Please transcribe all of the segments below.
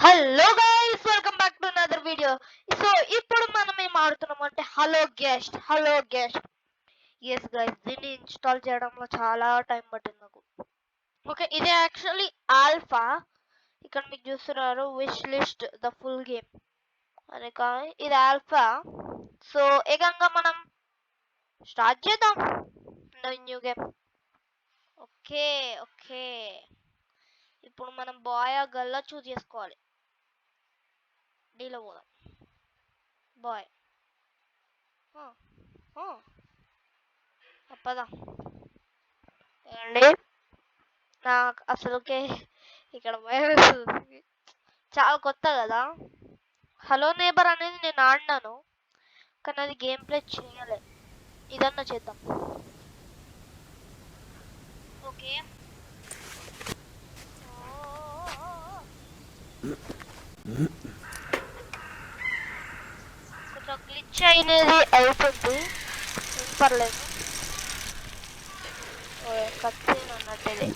Hello guys, welcome back to another video. So ఇప్పుడు మనం ఏం ఆడుతున్నాం అంటే హలో గెస్ట్. ఎస్ గైస్, దీన్ని ఇన్స్టాల్ చేయడంలో చాలా టైం పట్టింది నాకు. ఓకే, ఇది యాక్చువల్లీ ఆల్ఫా. ఇక్కడ మీకు చూస్తున్నారు wish list the full game అని, కానీ ఇది ఆల్ఫా. సో ఏకంగా మనం స్టార్ట్ చేద్దాం న్యూ గేమ్. ఓకే ఓకే, ఇప్పుడు మనం బాయ్ గల్లా చూస్ చేసుకోవాలి. డీలో పోదాం. బాయ్ పదా అండి. నాకు అసలుకే ఇక్కడ భయం వేస్తుంది, చాలా కొత్త కదా. హలో నేబర్ అనేది నేను ఆడినాను, కానీ అది గేమ్ ప్లే చేయలే. ఇదన్నా చేద్దాం. ఓకే, కొంచెం గ్లిచ్ అయినది అవుతుంది, ఏం పర్లేదు. కత్తిని అన్నట్టు ఇది.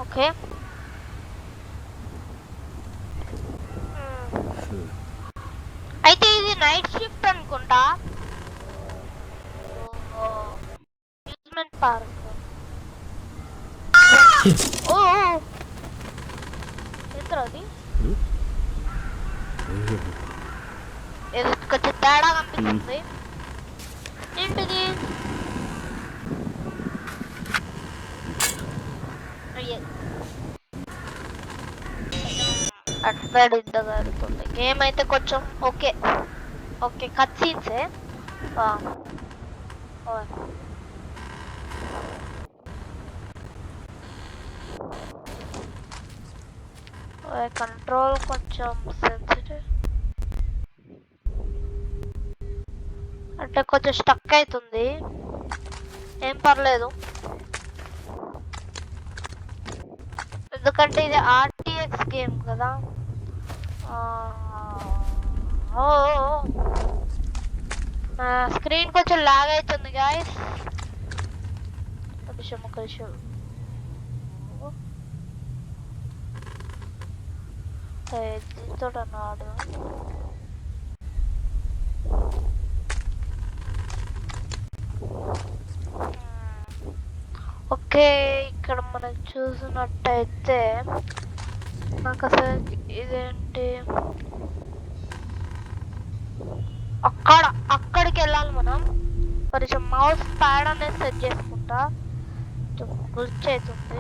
ఓకే, అయితే ఇది నైట్ షిఫ్ట్ అనుకుంటా. Amusement park. ఓ ఎంతది కొంచెం తేడా కనిపిస్తుంది. ఏంటిది? అటు సైడ్ ఇద్దగలుగుతుంది. గేమ్ అయితే కొంచెం ఓకే ఓకే, కట్ సీన్సే. కంట్రోల్ కొంచెం సెన్సిటివ్, అంటే కొంచెం స్టక్ అవుతుంది. ఏం పర్లేదు, ఎందుకంటే ఇది ఆర్టీఎక్స్ గేమ్ కదా. నా స్క్రీన్ కొంచెం లాగ్ అవుతుంది గాయస్. ఒక నిమిషం దీంతో అన్నాడు. ఓకే, ఇక్కడ మనం చూసినట్టయితే నాకు అసలు ఇదేంటి, అక్కడికి వెళ్ళాలి మనం. కొంచెం మౌస్ ప్యాడ్ అనేది సెట్ చేసుకుంటా, గ్లిచ్ అవుతుంది.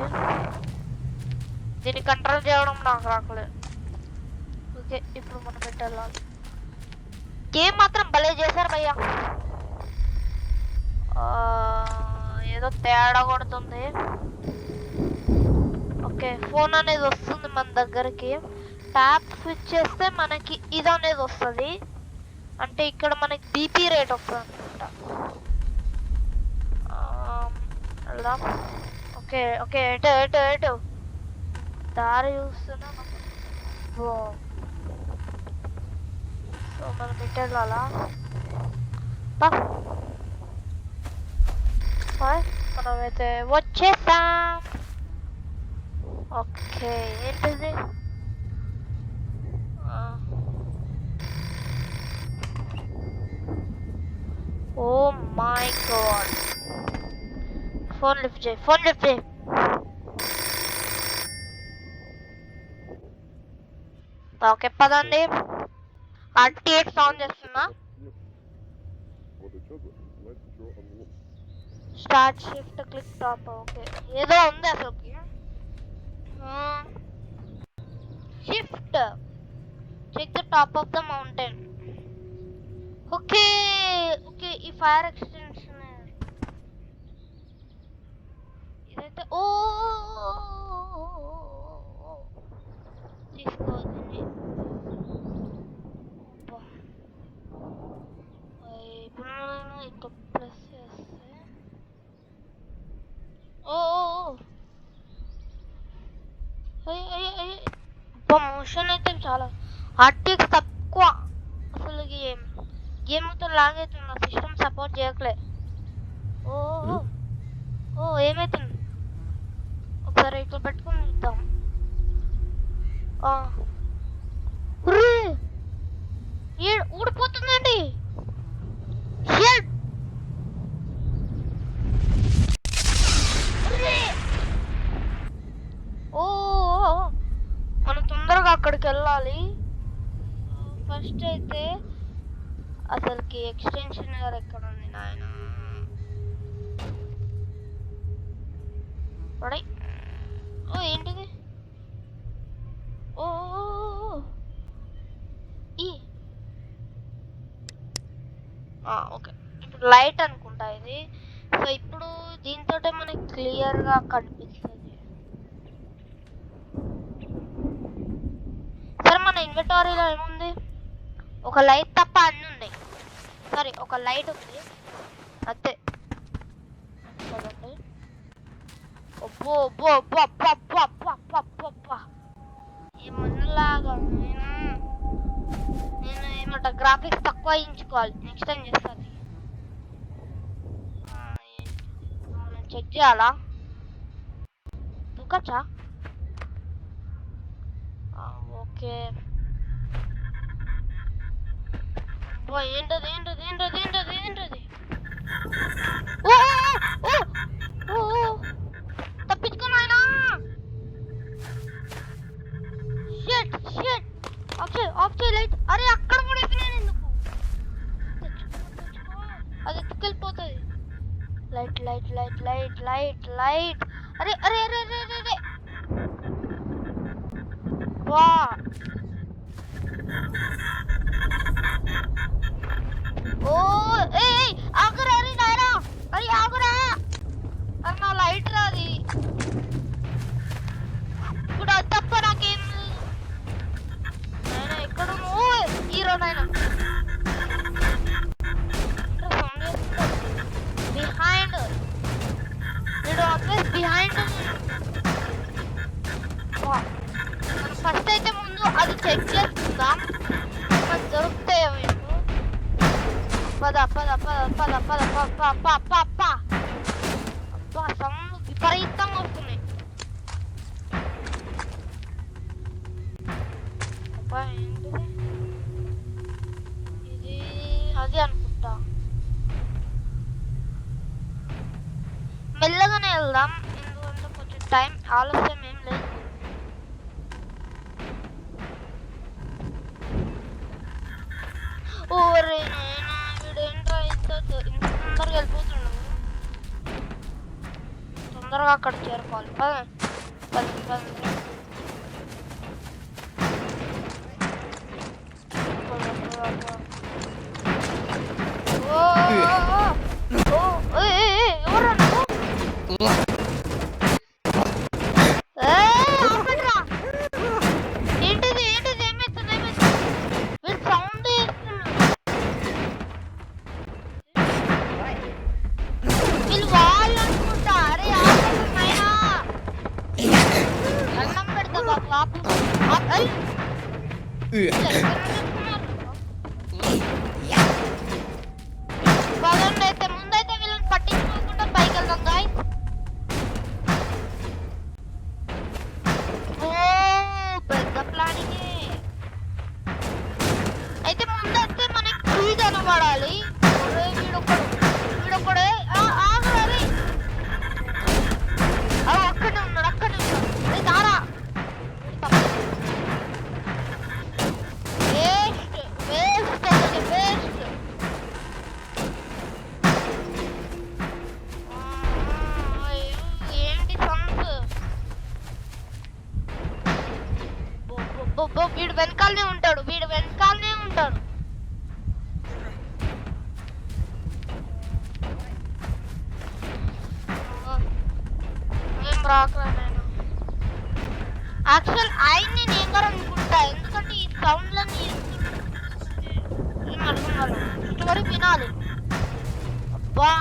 దీన్ని కంట్రోల్ చేయడం నాకు రాకలేదు. ఓకే, ఇప్పుడు మనం వెళ్ళాలి. గేమ్ మాత్రం భలే చేశారు భయ్యా. ఏదో తేడా కొడుతుంది. ఓకే, ఫోన్ అనేది వస్తుంది మన దగ్గరికి. ట్యాప్ స్విచ్ చేస్తే మనకి ఇది అనేది వస్తుంది, అంటే ఇక్కడ మనకి బీపీ రేట్ వస్తుంది అనమాట. వెళ్దాం. ఓకే ఓకే, ఎటు దారి చూస్తున్నా. సో మనం ఇటు వెళ్ళాలా? మనమైతే వచ్చేసాం. ఓకే, ఏంటిది? Oh my god, phone lift చేయి. ఓకే పదండి, ఆర్టీఎక్స్ ఆన్ చేస్తున్నా. Start shift click top. Okay, ఏదో ఉంది అసలుకి. Shift check the top of the mountain. Okay okay, ఈ ఫైర్ ఎక్స్టెన్షన్ ఇదైతే తీసుకోవద్దండి. ఇప్పుడు ఇటు ప్రెస్ చేస్తే మోషన్ అయితే చాలా ఆర్టిక్స్ తక్కువ. అసలు గేమ్ మొత్తం సిస్టమ్ లాగైతుంది, సిస్టమ్ సపోర్ట్ చేయట్లే. ఓ ఓ ఏమైతుంది? ఒకసారి ఇట్లా పెట్టుకుని చూద్దాం. ఊడిపోతుందండి. ఓ మనం తొందరగా అక్కడికి వెళ్ళాలి. ఫస్ట్ అయితే అసలుకి ఎక్స్టెన్షన్ ఎక్కడ ఉంది నాయన? ఓ ఏంటిది? ఓ ఓకే, ఇప్పుడు లైట్ అనుకుంటా ఇది. సో ఇప్పుడు దీంతో మనకి క్లియర్గా కనిపిస్తుంది. సరే, మన ఇన్వెంటరీలో ఏముంది? ఒక లైట్ తప్ప అన్నీ ఉన్నాయి. సారీ, ఒక లైట్ ఉంది అంతే. ఏమన్నలాగా నేను ఏమంట గ్రాఫిక్స్ తక్కువ వేయించుకోవాలి. నెక్స్ట్ టైం చేస్తాను. చెక్ చేయాలా? దూకచ్చా? ఓకే. ఏంటది ఏంటది ఏంటది ఏంటది ఏంటది? తప్పించుకున్నాయనా? ఆఫ్ చేయి లైట్. అరే అక్కడ కూడా నేను ఎందుకు? అది ఎత్తుకెళ్ళిపోతుంది. Light light light light light light. అరే అరే అరే అరే అరే వా ఓ ఆగురా. అరే నాయనా, అరే ఆగురా. అరే నా లైట్ రాది ఇప్పుడు. అది తప్ప నాకేం నాయన. ఎక్కడ హీరో నాయన? బిహైండ్ వీడు ఆల్వేస్ బిహైండ్. ఫస్ట్ అయితే ముందు అది చెక్ చేస్తుందాం. మనకు దొరుకుతాయో వీళ్ళు. పద పద పద పద పద అబ్బా సౌండ్ విపరీతంగా వస్తున్నాయి. అబ్బా ఏంటిది ఇది? అది అనుకుంటా. మెల్లగానే వెళ్దాం, ఎందుకంటే కొంచెం టైం ఆలస్యం ఏం లేదు. ఓరే నాయనా, వీడేంట్రా ఇంత తొందరగా వెళ్ళిపోతున్నాడు. తొందరగా అక్కడ చేరుకోవాలి. ఎవరా ఏంటిది ఏంటిది? ఏమైతుంది ఏమైతుంది? వీళ్ళు సౌండ్ చేస్తున్నారు. వీళ్ళు వాళ్ళు అనుకుంటా. అరే ఆపైనా అన్నం పెడతా బాబు. ఆపు. పదండి అయితే, ముందైతే వీళ్ళని పట్టించుకోకుండా పైకి వెళ్దాం గాయ్స్. పెద్ద ప్లానింగ్ అయితే. ముందైతే మనకి ఫ్రీ కనబడాలి. వీడొక్కడే ఆగరే. అక్కడే ఉన్నాడు అక్కడే ఉన్నాడు. దారా వేస్ట్ వేస్ట్ వేస్ట్. ఏంటి సౌండ్స్? వీడు వెనకాలనే ఉంటాడు. ఏం రాకరా నేను. యాక్చువల్ ఆయన్ని నేను కూడా అనుకుంటా, ఎందుకంటే ఈ సౌండ్లన్నీ ఏమనుకున్నాను ఇటువరకు వినాలి. అబ్బా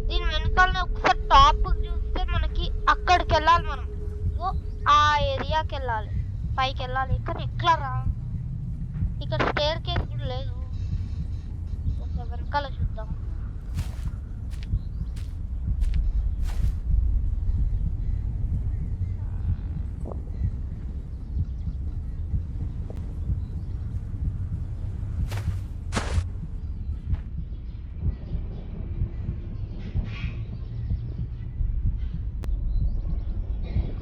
దీని వెనకాలనే ఒకసారి టాప్ చూస్తే మనకి అక్కడికి వెళ్ళాలి. మనం ఆ ఏరియాకి వెళ్ళాలి, పైకి వెళ్ళాలి. కానీ ఎట్లా రా? ఇక్కడ స్టేర్ కేస్ కూడా లేదు. ఒక వెనకాల చూద్దాం.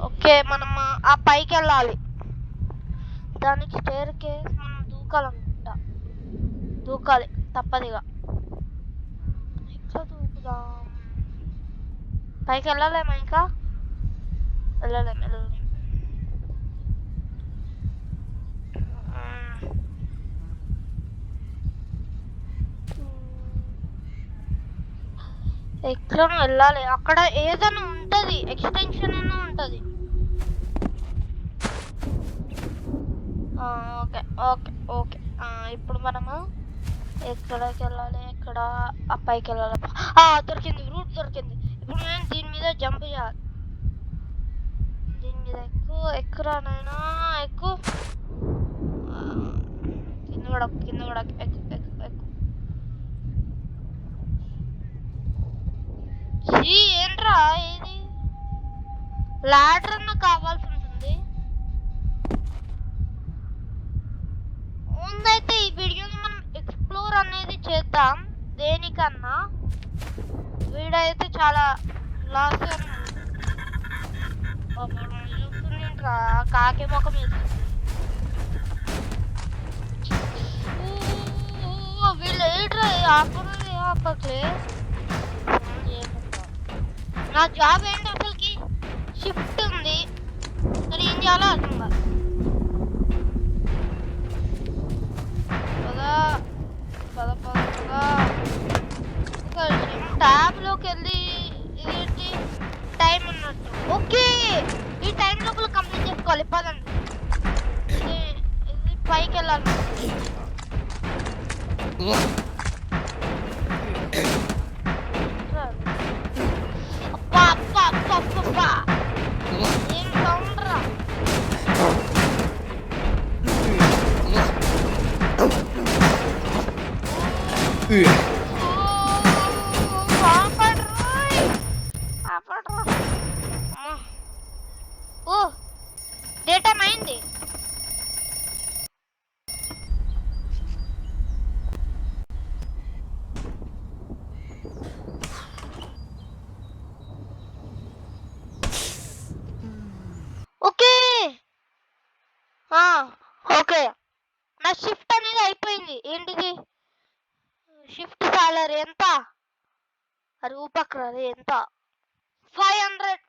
ఓకే, మనం ఆ పైకి వెళ్ళాలి. దానికి స్టేర్ కేస్ మనం దూకాలనుకుంటా. దూకాలి తప్పదిగా. ఎట్లా దూకుదాం? పైకి వెళ్ళలేమా? ఇంకా వెళ్ళలేం. ఎట్లా వెళ్ళాలి? అక్కడ ఏదైనా ఉంటది, ఎక్స్టెన్షన్ అన్న ఉంటది. Okay okay okay. ఇప్పుడు మనము ఎక్కడికి వెళ్ళాలి? ఎక్కడ? ఆ పైకి వెళ్ళాలి. దొరికింది, రూట్ దొరికింది. ఇప్పుడు నేను దీని మీద జంప్ చేయాలి. దీని మీద ఎక్కురా నాయనా, ఎక్కు. కింద కూడా ఎక్కు. ఏంట్రా ఇది? లాడర్ అన్న కావాల్సి ఉంటుంది. ముందైతే ఈ వీడియోని మనం ఎక్స్ప్లోర్ అనేది చేద్దాం. దేనికన్నా వీడైతే చాలా లాస్ చూస్తుంటా. కాకి మొఖం వేస్తుంది. వీళ్ళు ఏంట్రా ఆపట్లే. నా జాబ్ ఏంటి అసలుకి? షిఫ్ట్ ఉంది, మరి ఏం చేయాలో అర్థం కాదు. ట్యాబ్ లోకి వెళ్ళి ఇదేంటి టైం ఉన్నట్టు. ఓకే, ఈ టైం లోపల కంప్లీట్ చేసుకోవాలి. పదండి, ఇది పైకి వెళ్ళాలి. అబ్బా ఏం సౌండ్ రా? డేటా అయింది. ఓకే ఓకే, నా షిఫ్ట్ అనేది అయిపోయింది. ఏంటిది షిఫ్ట్ సాలరీ ఎంత? రూపక్రది ఎంత? 500.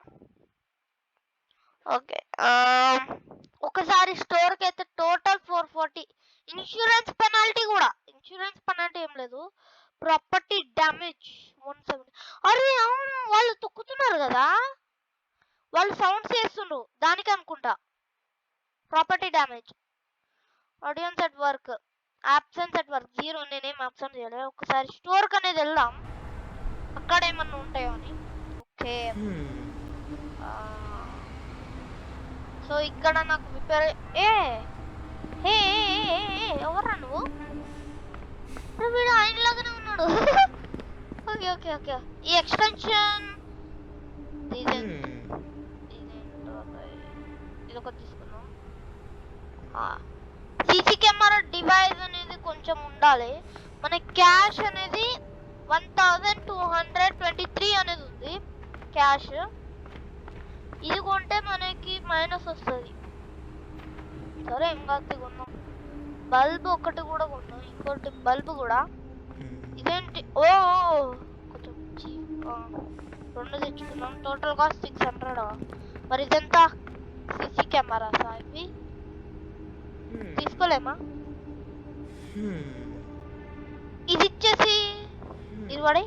ఓకే, ఒకసారి స్టోర్కి అయితే టోటల్ 440. ఇన్సూరెన్స్ పెనాల్టీ ఏం లేదు. Property damage 170. అరే అవును, వాళ్ళు తొక్కుతున్నారు కదా, వాళ్ళు సౌండ్స్ చేస్తుండ్రు దానికి అనుకుంటా. Property damage, audience at work, absence at work 0. నేనేం అబ్సెంట్ చేయలేదు. ఒకసారి స్టోర్కి అనేది వెళ్దాం, అక్కడ ఏమన్నా ఉంటాయో అని. ఓకే, సో ఇక్కడ నాకు రిపేర్. ఎవర్రా నువ్వు? వీడు ఆయనలాగానే ఉన్నాడు. ఓకే, ఈ ఎక్స్టెన్షన్ ఇది ఒకటి తీసుకున్నాం. సీసీ కెమెరా డివైస్ అనేది కొంచెం ఉండాలి. మన క్యాష్ అనేది 1223 అనేది ఉంది క్యాష్. ఇది కొంటే మనకి మైనస్ వస్తుంది. సరే ఇంకా కొన్నాం. బల్బ్ ఒకటి కూడా కొన్నాం, ఇంకోటి బల్బ్ కూడా. ఇదేంటి? కొంచెం 2 తెచ్చుకున్నాం. Total cost 600. మరి ఇదెంత? సీసీ కెమెరాస్ ఇవి తీసుకోలేమా? ఇది ఇచ్చేసి ఇది పడి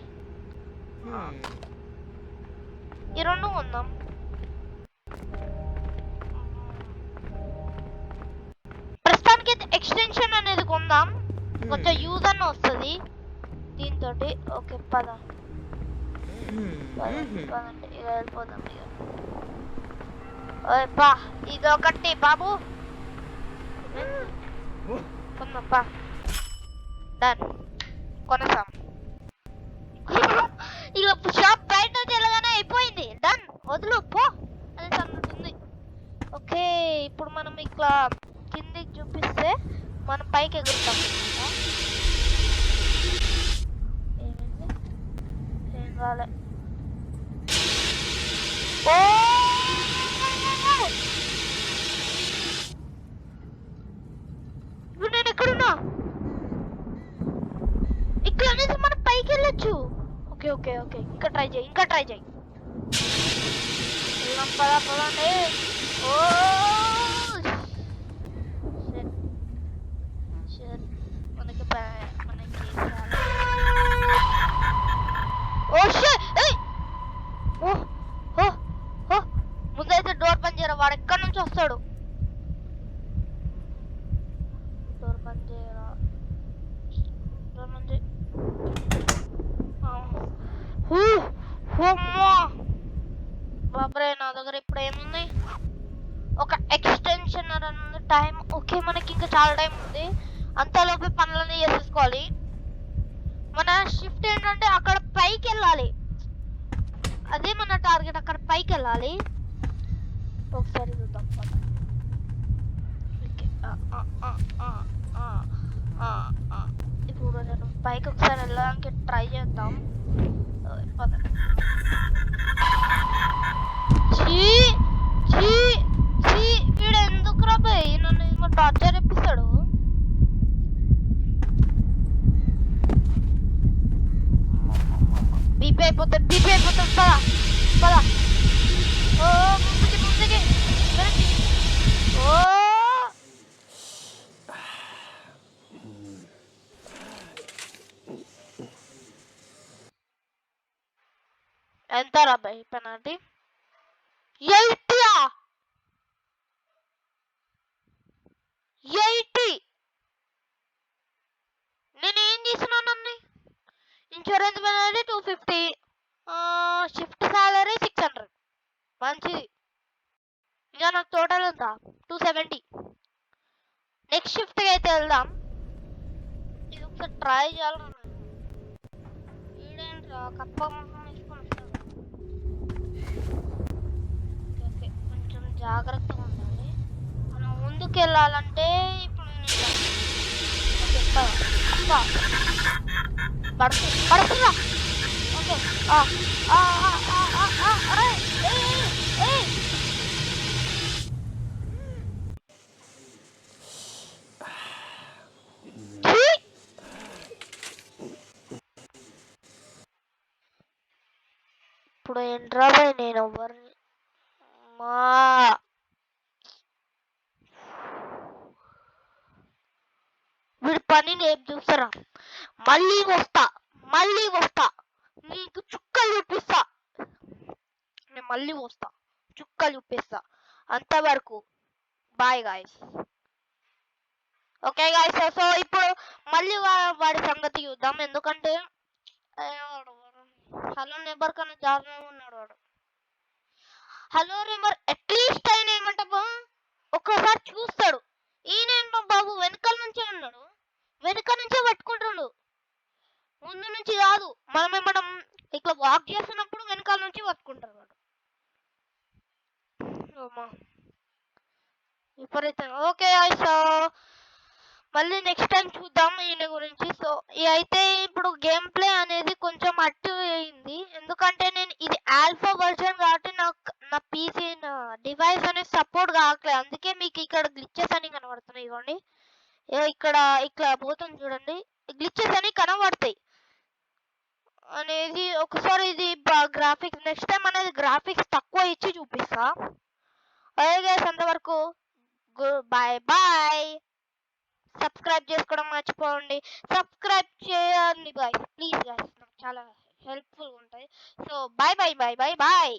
ఈ 2 కొందాం. ప్రస్తుతానికి ఎక్స్టెన్షన్ అనేది కొందాం, కొంచెం యూజ్ అన్న వస్తుంది దీంతో. ఓకే పదండి, ఇక వెళ్ళిపోదాం. ఇదొకటి బాబు, కొనుక్కుందాంపా. డన్, కొనసాం. ఇక షాప్ బయట తెలగానే అయిపోయింది. డన్, వదులు పో అని అన్నట్టుంది. ఓకే, ఇప్పుడు మనం ఇట్లా కిందికి చూపిస్తే మనం పైకి ఎగురుతాం. ఏమైంది? ఏం రాలే. ఓ ఇప్పుడు నేను ఎక్కడున్నా? ఇక్కడ అనేది మనం పైకి వెళ్ళొచ్చు. ఓకే ఓకే ఓకే, ఇంకా ట్రై చేయి, ఇంకా ట్రై చేయి. వెళ్దాం, పదా పదండి. ఓ మనకి మనకి ఓ షిట్. ఓ ఓ ఓ ముందైతే డోర్ పని చేయరా, వాడు ఎక్కడి నుంచి వస్తాడు? డోర్ పని చేయరా, డోర్ పని చేయి. బాబ్రే, నా దగ్గర ఇప్పుడు ఏముంది? ఒక ఎక్స్టెన్షన్ అన్న టైం. ఓకే, మనకి ఇంకా చాలా టైం ఉంది. అంతలోపే పనులన్నీ చేసేసుకోవాలి. మన షిఫ్ట్ ఏంటంటే అక్కడ పైకి వెళ్ళాలి. అదే మన టార్గెట్, అక్కడ పైకి వెళ్ళాలి. ఒకసారి చూద్దాం. ఇప్పుడు నేను పైకి ఒకసారి వెళ్ళడానికి ట్రై చేద్దాం. వీడు ఎందుకు రాబాయ్ నన్ను టార్చర్ ఎప్పిస్తాడు? బీపీ అయిపోతుంది, పదా పదా. ఓ ముందుకి వెనక్కి. ఓ ఎంత రాబాయ్ పెనాల్టీ? 80. నేను ఏం చేసినానండి? Insurance penalty 250, shift salary 600. మంచిది. ఇంకా నాకు టోటల్ ఎంత? 270. నెక్స్ట్ షిఫ్ట్కి అయితే వెళ్దాం. ఇది ఒకసారి ట్రై చేయాలన్నా. వీడేంట్రా కప్ప వేసుకొని వస్తాడు. ఓకే, కొంచెం జాగ్రత్తగా ఉండాలి. మనం ముందుకు వెళ్ళాలంటే ఇప్పుడు పడుతుందా? ఓకే, ఇప్పుడు ఏంట్రా బాయ్, నేను ఎవరిని మా వీడి పని నేను చూస్తారా? మళ్ళీ వస్తా, నీకు చుక్కలు చూపిస్తా. నేను మళ్ళీ వస్తా, చుక్కలు చూపిస్తా. అంతవరకు bye guys. Okay guys, so ఇప్పుడు మళ్ళీ వాడి సంగతి చూద్దాం. ఎందుకంటే హలో నెంబర్ కన్నా దారుణంగా ఉన్నాడు వాడు. హలో నెంబర్ అట్లీస్ట్ ఆయన ఏమంటా ఒక్కసారి చూస్తాడు. ఈయనేంటో బాబు వెనకాల నుంచే ఉన్నాడు, వెనక నుంచే పట్టుకుంటుండు, ముందు నుంచి కాదు. మనం ఇట్లా వాక్ చేస్తున్నప్పుడు వెనకాల నుంచి పట్టుకుంటాడు వాడు. విపరీతంగా. ఓకే, సో మళ్ళీ నెక్స్ట్ టైం చూద్దాం ఈయన గురించి. సో అయితే ఇప్పుడు గేమ్ ప్లే అనేది కొంచెం అటు అయింది, ఎందుకంటే నేను ఇది ఆల్ఫా వర్షన్ కాబట్టి నా పీసీ డివైస్ అనేది సపోర్ట్ కావట్లేదు. అందుకే మీకు ఇక్కడ గ్లిచెస్ అని కనబడుతున్నాయి. ఇవ్వండి, ఇక్కడ ఇట్లా పోతుంది చూడండి, గ్లిచెస్ అని కనబడతాయి అనేది. ఒకసారి ఇది గ్రాఫిక్స్ నెక్స్ట్ టైం అనేది గ్రాఫిక్స్ తక్కువ ఇచ్చి చూపిస్తా. అలాగే అంతవరకు బాయ్ బాయ్. సబ్స్క్రైబ్ చేసుకోవడం మర్చిపోండి. సబ్స్క్రైబ్ చేయండి గాయస్, ప్లీజ్ గాయస్, నాకు చాలా హెల్ప్ఫుల్ ఉంటాయి. So bye bye bye bye bye.